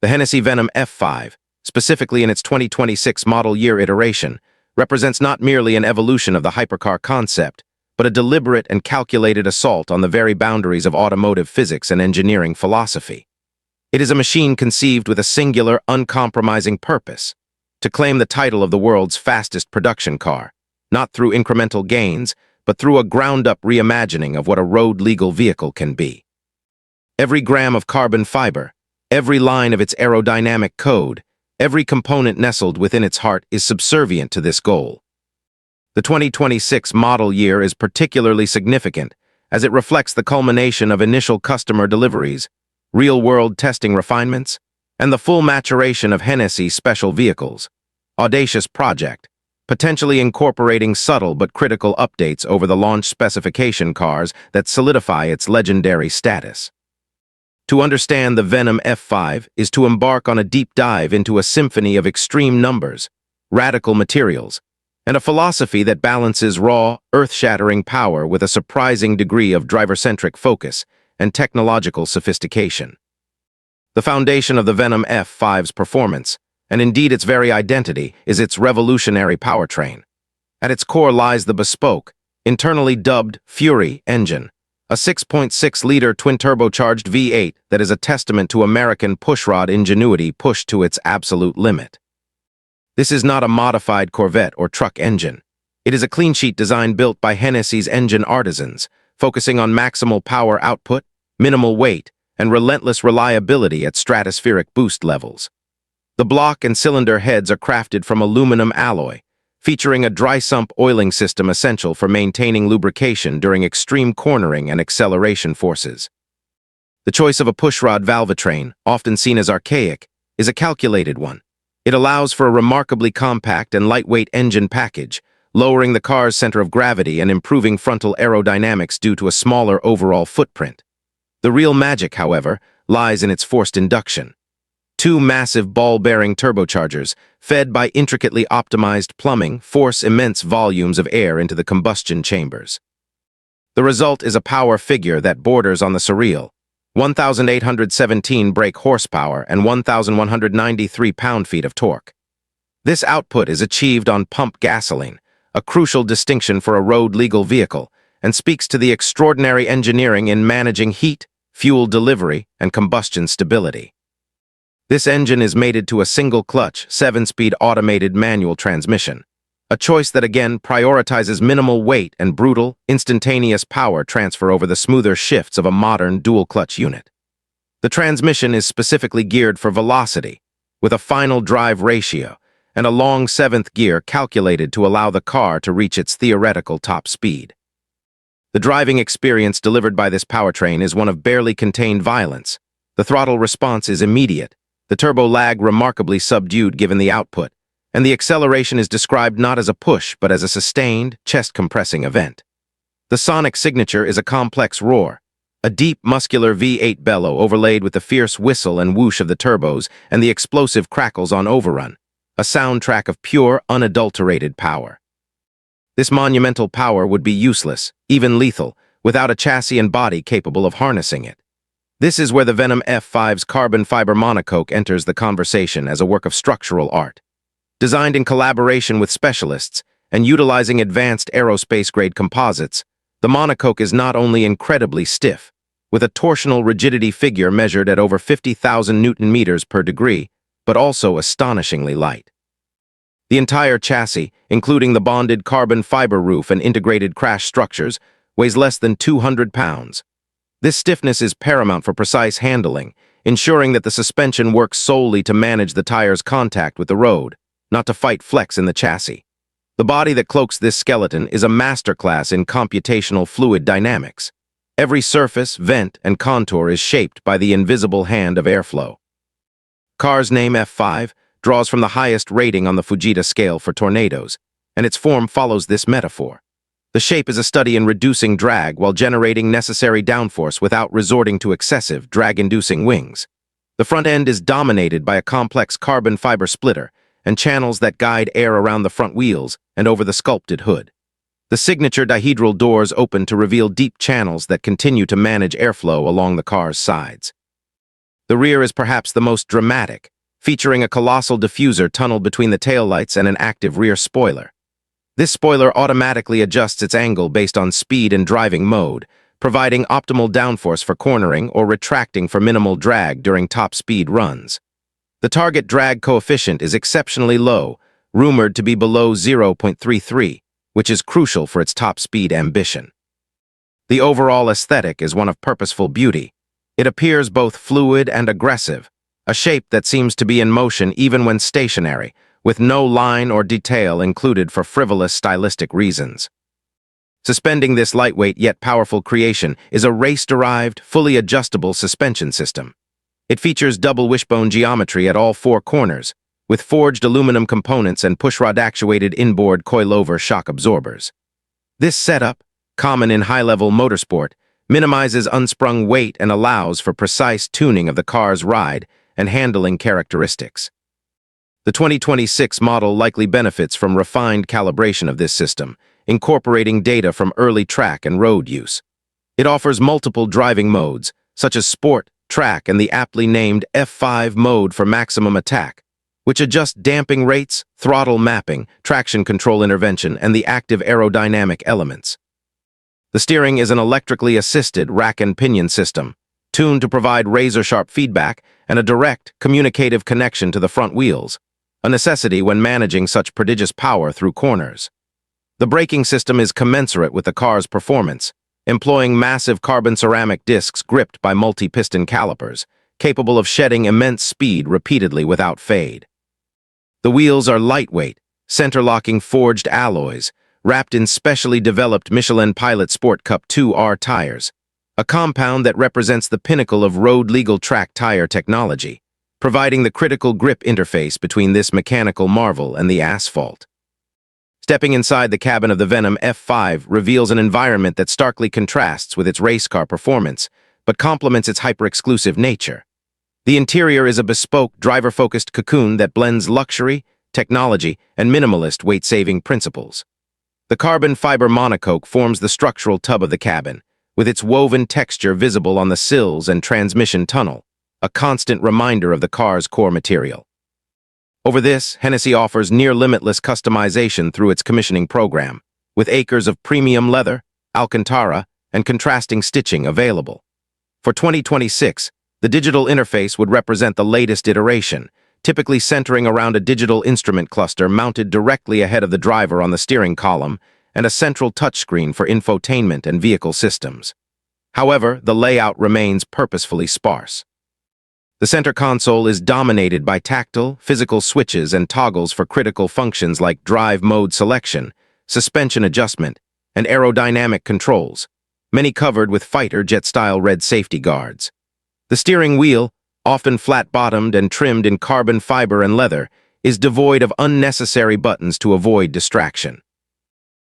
The Hennessey Venom F5, specifically in its 2026 model year iteration, represents not merely an evolution of the hypercar concept, but a deliberate and calculated assault on the very boundaries of automotive physics and engineering philosophy. It is a machine conceived with a singular, uncompromising purpose: to claim the title of the world's fastest production car, not through incremental gains, but through a ground-up reimagining of what a road-legal vehicle can be. Every gram of carbon fiber, every line of its aerodynamic code, every component nestled within its heart is subservient to this goal. The 2026 model year is particularly significant as it reflects the culmination of initial customer deliveries, real-world testing refinements, and the full maturation of Hennessey's special vehicles. Audacious project, potentially incorporating subtle but critical updates over the launch specification cars that solidify its legendary status. To understand the Venom F5 is to embark on a deep dive into a symphony of extreme numbers, radical materials, and a philosophy that balances raw, earth-shattering power with a surprising degree of driver-centric focus and technological sophistication. The foundation of the Venom F5's performance, and indeed its very identity, is its revolutionary powertrain. At its core lies the bespoke, internally dubbed Fury engine, a 6.6-liter twin-turbocharged V8 that is a testament to American pushrod ingenuity pushed to its absolute limit. This is not a modified Corvette or truck engine. It is a clean-sheet design built by Hennessey's engine artisans, focusing on maximal power output, minimal weight, and relentless reliability at stratospheric boost levels. The block and cylinder heads are crafted from aluminum alloy, featuring a dry sump oiling system essential for maintaining lubrication during extreme cornering and acceleration forces. The choice of a pushrod valvetrain, often seen as archaic, is a calculated one. It allows for a remarkably compact and lightweight engine package, lowering the car's center of gravity and improving frontal aerodynamics due to a smaller overall footprint. The real magic, however, lies in its forced induction. Two massive ball-bearing turbochargers, fed by intricately optimized plumbing, force immense volumes of air into the combustion chambers. The result is a power figure that borders on the surreal: 1,817 brake horsepower and 1,193 pound-feet of torque. This output is achieved on pump gasoline, a crucial distinction for a road-legal vehicle, and speaks to the extraordinary engineering in managing heat, fuel delivery, and combustion stability. This engine is mated to a single-clutch, 7-speed automated manual transmission, a choice that again prioritizes minimal weight and brutal, instantaneous power transfer over the smoother shifts of a modern dual-clutch unit. The transmission is specifically geared for velocity, with a final drive ratio and a long seventh gear calculated to allow the car to reach its theoretical top speed. The driving experience delivered by this powertrain is one of barely contained violence. The throttle response is immediate, the turbo lag remarkably subdued given the output, and the acceleration is described not as a push but as a sustained, chest-compressing event. The sonic signature is a complex roar, a deep, muscular V8 bellow overlaid with the fierce whistle and whoosh of the turbos and the explosive crackles on overrun, a soundtrack of pure, unadulterated power. This monumental power would be useless, even lethal, without a chassis and body capable of harnessing it. This is where the Venom F5's carbon fiber monocoque enters the conversation as a work of structural art. Designed in collaboration with specialists and utilizing advanced aerospace-grade composites, the monocoque is not only incredibly stiff, with a torsional rigidity figure measured at over 50,000 Newton-meters per degree, but also astonishingly light. The entire chassis, including the bonded carbon fiber roof and integrated crash structures, weighs less than 200 pounds. This stiffness is paramount for precise handling, ensuring that the suspension works solely to manage the tire's contact with the road, not to fight flex in the chassis. The body that cloaks this skeleton is a masterclass in computational fluid dynamics. Every surface, vent, and contour is shaped by the invisible hand of airflow. Car's name F5 draws from the highest rating on the Fujita scale for tornadoes, and its form follows this metaphor. The shape is a study in reducing drag while generating necessary downforce without resorting to excessive, drag-inducing wings. The front end is dominated by a complex carbon fiber splitter and channels that guide air around the front wheels and over the sculpted hood. The signature dihedral doors open to reveal deep channels that continue to manage airflow along the car's sides. The rear is perhaps the most dramatic, featuring a colossal diffuser tunneled between the taillights and an active rear spoiler. This spoiler automatically adjusts its angle based on speed and driving mode, providing optimal downforce for cornering or retracting for minimal drag during top-speed runs. The target drag coefficient is exceptionally low, rumored to be below 0.33, which is crucial for its top-speed ambition. The overall aesthetic is one of purposeful beauty. It appears both fluid and aggressive, a shape that seems to be in motion even when stationary, with no line or detail included for frivolous stylistic reasons. Suspending this lightweight yet powerful creation is a race-derived, fully adjustable suspension system. It features double wishbone geometry at all four corners, with forged aluminum components and pushrod-actuated inboard coilover shock absorbers. This setup, common in high-level motorsport, minimizes unsprung weight and allows for precise tuning of the car's ride and handling characteristics. The 2026 model likely benefits from refined calibration of this system, incorporating data from early track and road use. It offers multiple driving modes, such as Sport, Track, and the aptly named F5 mode for maximum attack, which adjusts damping rates, throttle mapping, traction control intervention, and the active aerodynamic elements. The steering is an electrically assisted rack and pinion system, tuned to provide razor-sharp feedback and a direct, communicative connection to the front wheels, a necessity when managing such prodigious power through corners. The braking system is commensurate with the car's performance, employing massive carbon ceramic discs gripped by multi-piston calipers, capable of shedding immense speed repeatedly without fade. The wheels are lightweight, center-locking forged alloys, wrapped in specially developed Michelin Pilot Sport Cup 2R tires, a compound that represents the pinnacle of road-legal track tire technology, providing the critical grip interface between this mechanical marvel and the asphalt. Stepping inside the cabin of the Venom F5 reveals an environment that starkly contrasts with its race car performance, but complements its hyper-exclusive nature. The interior is a bespoke, driver-focused cocoon that blends luxury, technology, and minimalist weight-saving principles. The carbon fiber monocoque forms the structural tub of the cabin, with its woven texture visible on the sills and transmission tunnel, a constant reminder of the car's core material. Over this, Hennessey offers near-limitless customization through its commissioning program, with acres of premium leather, alcantara, and contrasting stitching available. For 2026, the digital interface would represent the latest iteration, typically centering around a digital instrument cluster mounted directly ahead of the driver on the steering column and a central touchscreen for infotainment and vehicle systems. However, the layout remains purposefully sparse. The center console is dominated by tactile, physical switches and toggles for critical functions like drive mode selection, suspension adjustment, and aerodynamic controls, many covered with fighter jet-style red safety guards. The steering wheel, often flat-bottomed and trimmed in carbon fiber and leather, is devoid of unnecessary buttons to avoid distraction.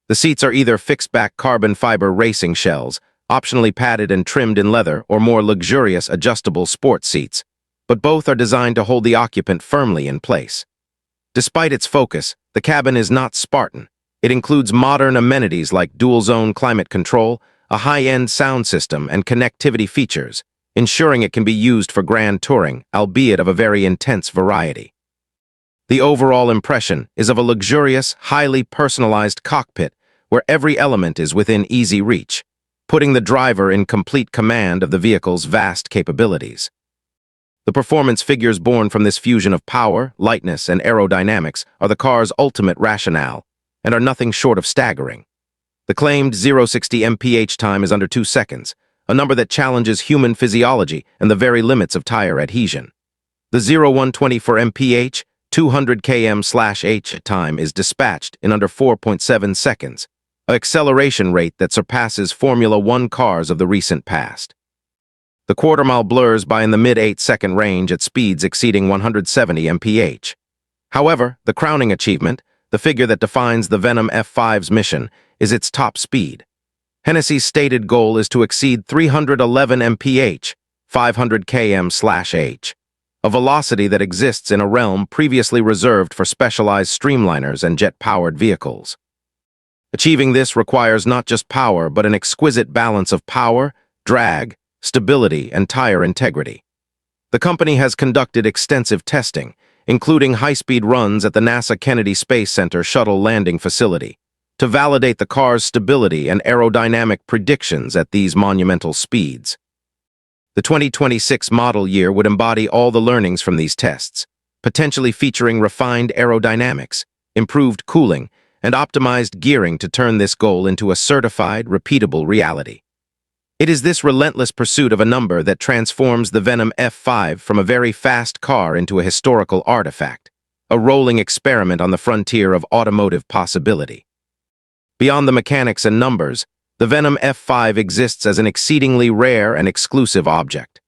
The seats are either fixed-back carbon fiber racing shells, optionally padded and trimmed in leather, or more luxurious adjustable sports seats, but both are designed to hold the occupant firmly in place. Despite its focus, the cabin is not Spartan. It includes modern amenities like dual-zone climate control, a high-end sound system, and connectivity features, ensuring it can be used for grand touring, albeit of a very intense variety. The overall impression is of a luxurious, highly personalized cockpit where every element is within easy reach, putting the driver in complete command of the vehicle's vast capabilities. The performance figures born from this fusion of power, lightness, and aerodynamics are the car's ultimate rationale and are nothing short of staggering. The claimed 0-60 MPH time is under 2 seconds, a number that challenges human physiology and the very limits of tire adhesion. The 0-124 MPH 200 km/h time is dispatched in under 4.7 seconds, an acceleration rate that surpasses Formula One cars of the recent past. The quarter-mile blurs by in the mid-8-second range at speeds exceeding 170 mph. However, the crowning achievement, the figure that defines the Venom F5's mission, is its top speed. Hennessey's stated goal is to exceed 311 mph, 500 km/h, a velocity that exists in a realm previously reserved for specialized streamliners and jet-powered vehicles. Achieving this requires not just power, but an exquisite balance of power, drag, stability, and tire integrity. The company has conducted extensive testing, including high-speed runs at the NASA Kennedy Space Center shuttle landing facility, to validate the car's stability and aerodynamic predictions at these monumental speeds. The 2026 model year would embody all the learnings from these tests, potentially featuring refined aerodynamics, improved cooling, and optimized gearing to turn this goal into a certified, repeatable reality. It is this relentless pursuit of a number that transforms the Venom F5 from a very fast car into a historical artifact, a rolling experiment on the frontier of automotive possibility. Beyond the mechanics and numbers, the Venom F5 exists as an exceedingly rare and exclusive object.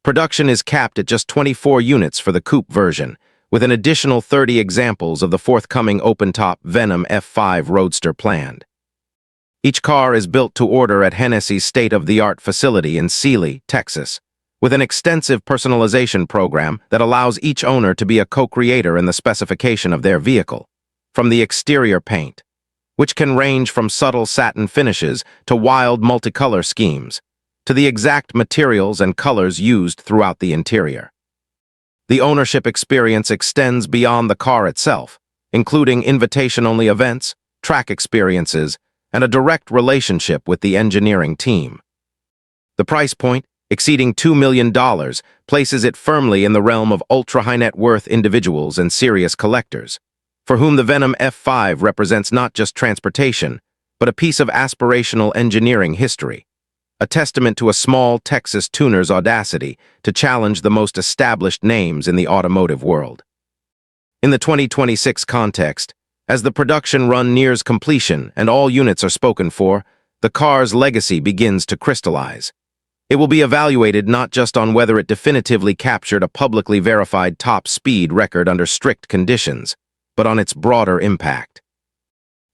Production is capped at just 24 units for the coupe version, with an additional 30 examples of the forthcoming open-top Venom F5 Roadster planned. Each car is built to order at Hennessey's state-of-the-art facility in Sealy, Texas, with an extensive personalization program that allows each owner to be a co-creator in the specification of their vehicle. From the exterior paint, which can range from subtle satin finishes to wild multicolor schemes, to the exact materials and colors used throughout the interior. The ownership experience extends beyond the car itself, including invitation-only events, track experiences, and a direct relationship with the engineering team. The price point, exceeding $2 million, places it firmly in the realm of ultra-high-net-worth individuals and serious collectors, for whom the Venom F5 represents not just transportation, but a piece of aspirational engineering history, a testament to a small Texas tuner's audacity to challenge the most established names in the automotive world. In the 2026 context, as the production run nears completion and all units are spoken for, the car's legacy begins to crystallize. It will be evaluated not just on whether it definitively captured a publicly verified top speed record under strict conditions, but on its broader impact.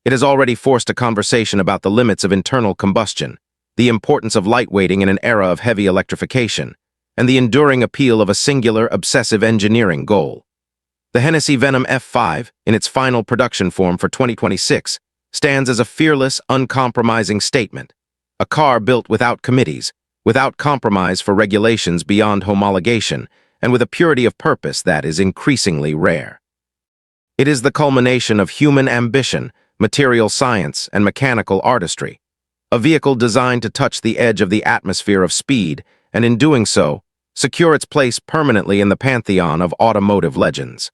It has already forced a conversation about the limits of internal combustion, the importance of lightweighting in an era of heavy electrification, and the enduring appeal of a singular, obsessive engineering goal. The Hennessey Venom F5, in its final production form for 2026, stands as a fearless, uncompromising statement, a car built without committees, without compromise for regulations beyond homologation, and with a purity of purpose that is increasingly rare. It is the culmination of human ambition, material science, and mechanical artistry, a vehicle designed to touch the edge of the atmosphere of speed, and in doing so, secure its place permanently in the pantheon of automotive legends.